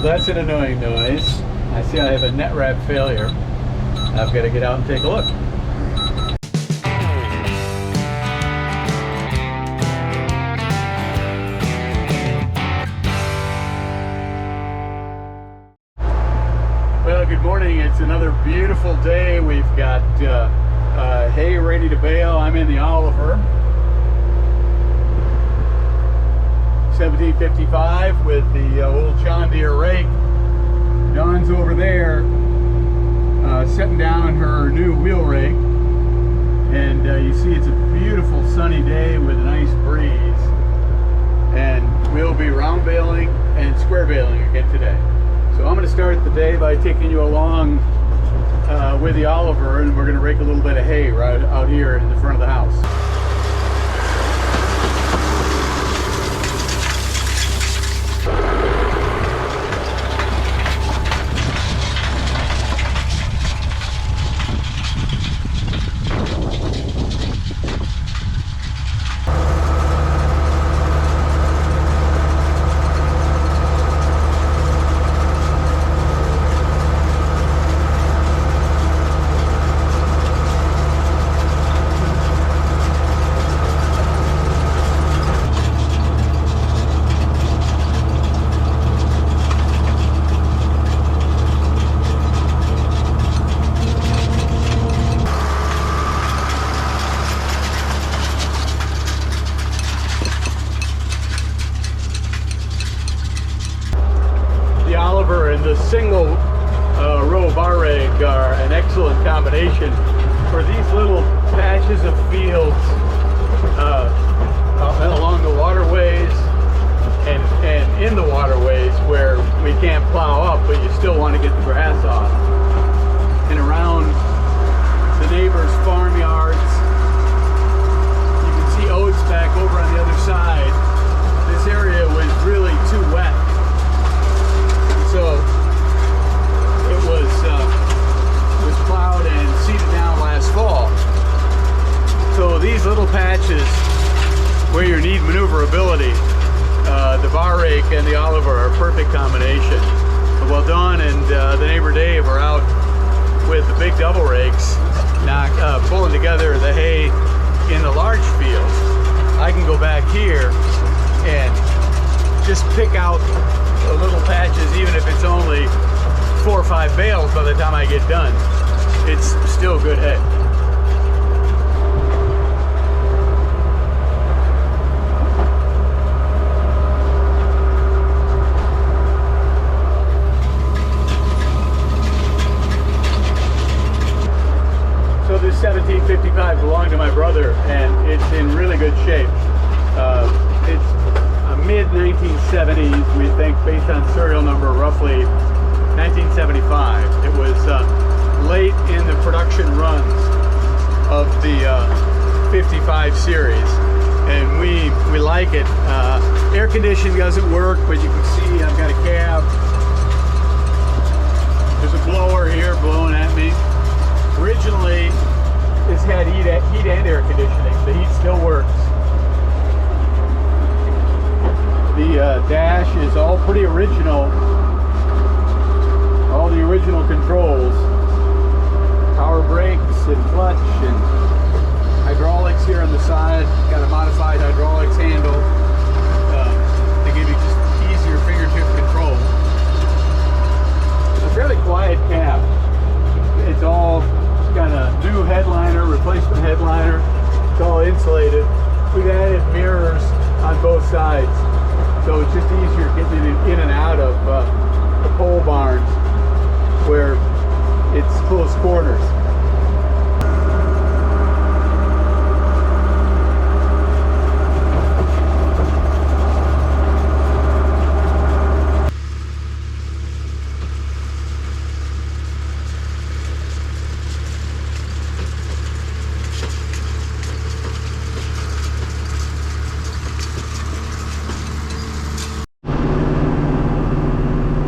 Well, that's an annoying noise. I see I have a net wrap failure. I've got to get out and take a look. Well, good morning. It's another beautiful day. We've got hay ready to bale. I'm in the Oliver 1755 with the old John Deere rake. Dawn's over there setting down her new wheel rake, and you see it's a beautiful sunny day with a nice breeze, and we'll be round baling and square baling again today. So I'm going to start the day by taking you along with the Oliver, and we're going to rake a little bit of hay right out here in the front of the house. And the single row bar rake are an excellent combination for these little patches of fields along the waterways and in the waterways where we can't plow up, but you still want to get the grass off. And around the neighbors' farmyards, you can see oats back over on the other side. This area was really too wet. So it was plowed and seeded down last fall. So these little patches where you need maneuverability, the bar rake and the Oliver are a perfect combination. Well, Dawn and the neighbor Dave are out with the big double rakes, pulling together the hay in the large fields. I can go back here and just pick out the little patches, even if it's only 4 or 5 bales by the time I get done. It's still good hay. So this 1755 belonged to my brother, and it's in really good shape. It's mid-1970s, we think, based on serial number, roughly 1975. It was late in the production runs of the 55 series, and we like it. Air conditioning doesn't work, but you can see I've got a cab. There's a blower here blowing at me. Originally, this had heat and air conditioning. The heat still works. The dash is all pretty original. All the original controls. Power brakes and clutch and hydraulics here on the side. Got a modified hydraulics handle to give you just easier fingertip control. It's a fairly quiet cab. It's all got a new headliner, replacement headliner. It's all insulated. We've added mirrors on both sides, so it's just easier getting it in and out of the pole barns where it's close quarters.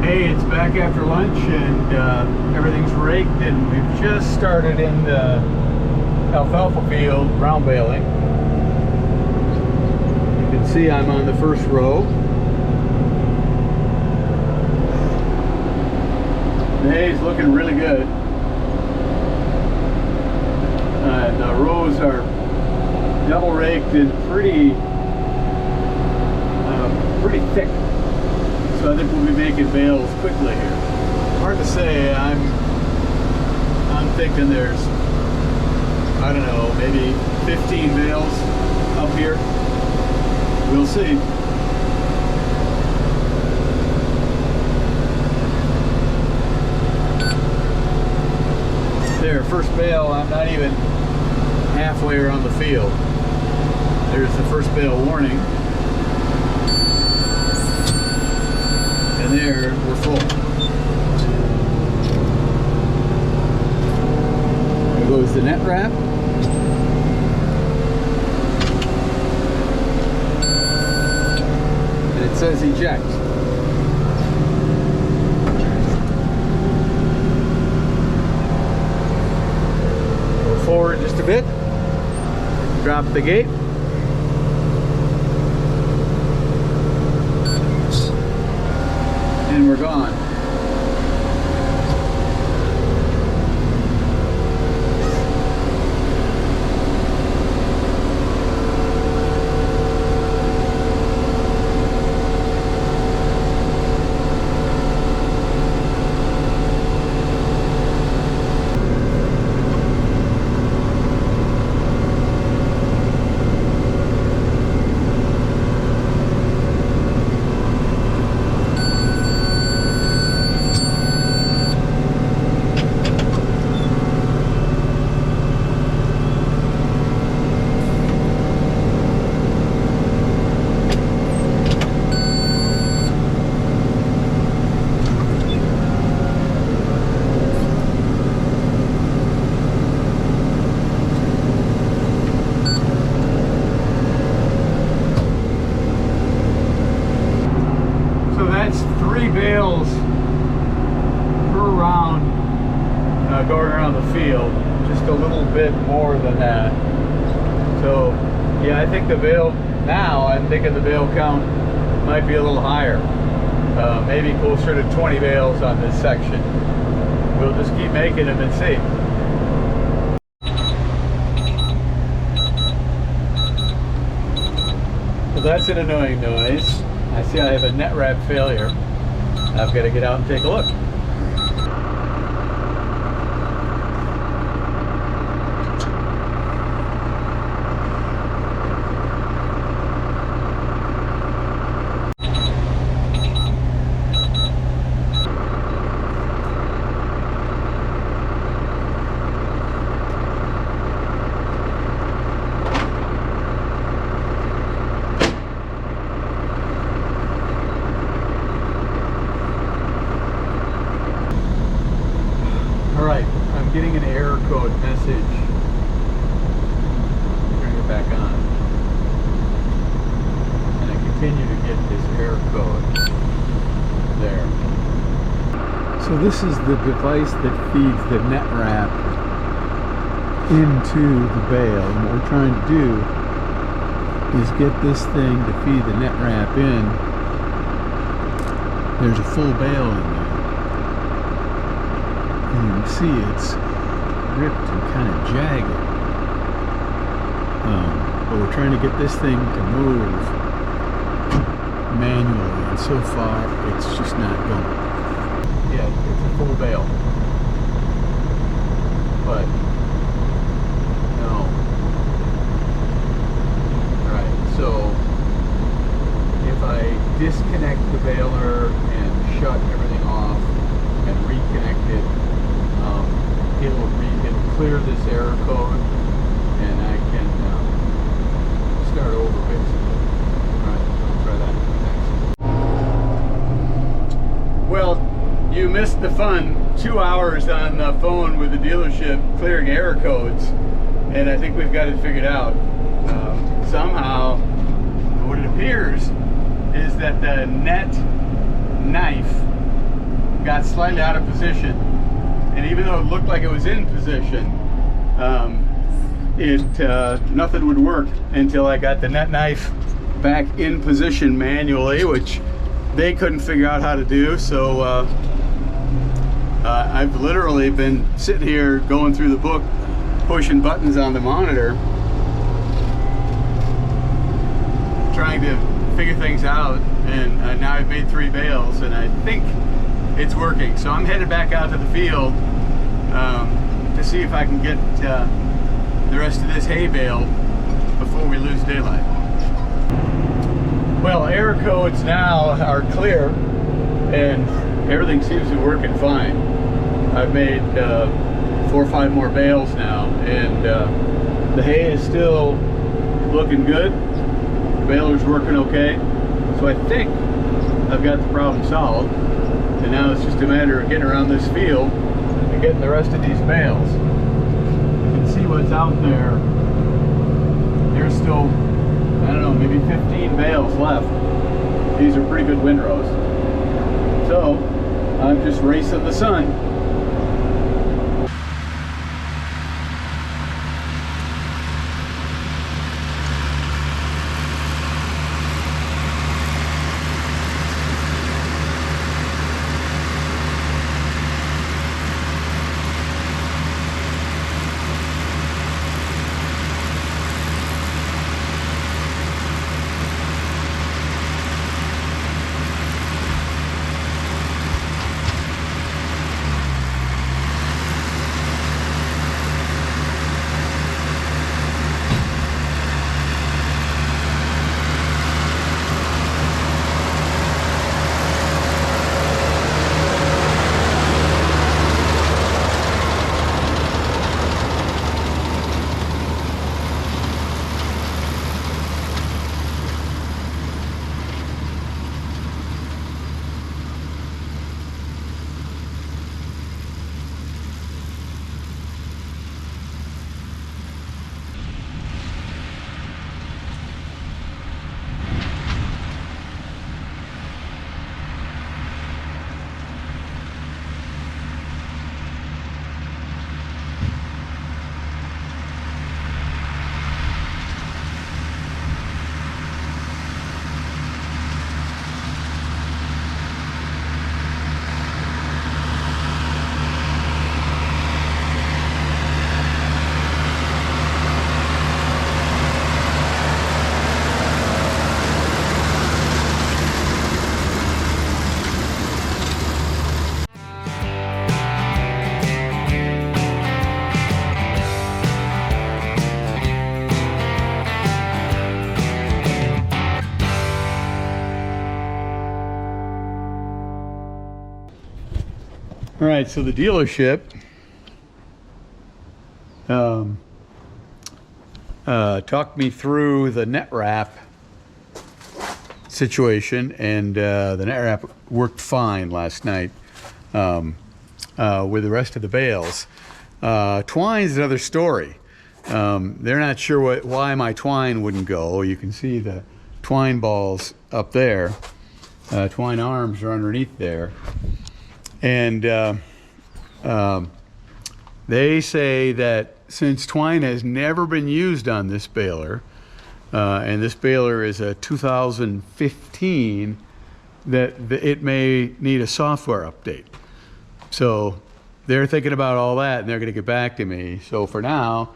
It's back after lunch, and everything's raked, and we've just started in the alfalfa field round baling. You can see I'm on the first row. The hay's looking really good. The rows are double raked and pretty thick. So I think we'll be making bales quickly here. Hard to say. I'm thinking there's, I don't know, maybe 15 bales up here. We'll see. There, first bale. I'm not even halfway around the field. There's the first bale warning. And there, we're full. There goes the net wrap. And it says eject. Go forward just a bit. Drop the gate. And we're gone. Bales per round going around the field, just a little bit more than that. So yeah, I think the bale, now I'm thinking the bale count might be a little higher, maybe closer to 20 bales on this section. We'll just keep making them and see. Well, that's an annoying noise. I see I have a net wrap failure. I've got to get out and take a look. Getting an error code message. Turn it back on. And I continue to get this error code. There. So this is the device that feeds the net wrap into the bale. And what we're trying to do is get this thing to feed the net wrap in. There's a full bale in there. And you can see it's ripped and kind of jagged. But we're trying to get this thing to move manually, and so far it's just not going. Yeah, it's a full bale. But no. Alright, so if I disconnect the baler and shut everything off and reconnect it, it'll clear this error code, and I can start over basically. Alright, I'll try that next. Well, you missed the fun 2 hours on the phone with the dealership clearing error codes, and I think we've got it figured out. Somehow, what it appears is that the net knife got slightly out of position. And even though it looked like it was in position, nothing would work until I got the net knife back in position manually, which they couldn't figure out how to do. So I've literally been sitting here going through the book, pushing buttons on the monitor, trying to figure things out, and now I've made 3 bales and I think it's working. So I'm headed back out to the field to see if I can get the rest of this hay bale before we lose daylight. Well, air codes now are clear and everything seems to be working fine. I've made 4 or 5 more bales now, and the hay is still looking good. The baler's working okay. So I think I've got the problem solved, and now it's just a matter of getting around this field and getting the rest of these bales. You can see what's out there. There's still, I don't know, maybe 15 bales left. These are pretty good windrows. So I'm just racing the sun. All right, so the dealership talked me through the net wrap situation, and the net wrap worked fine last night with the rest of the bales. Twine's another story. They're not sure why my twine wouldn't go. You can see the twine balls up there. Twine arms are underneath there. And they say that since twine has never been used on this baler, and this baler is a 2015, that it may need a software update. So they're thinking about all that, and they're going to get back to me. So for now,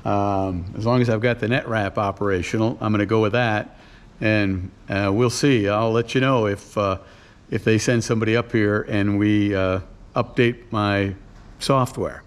as long as I've got the net wrap operational, I'm going to go with that, and we'll see. I'll let you know if they send somebody up here and we update my software.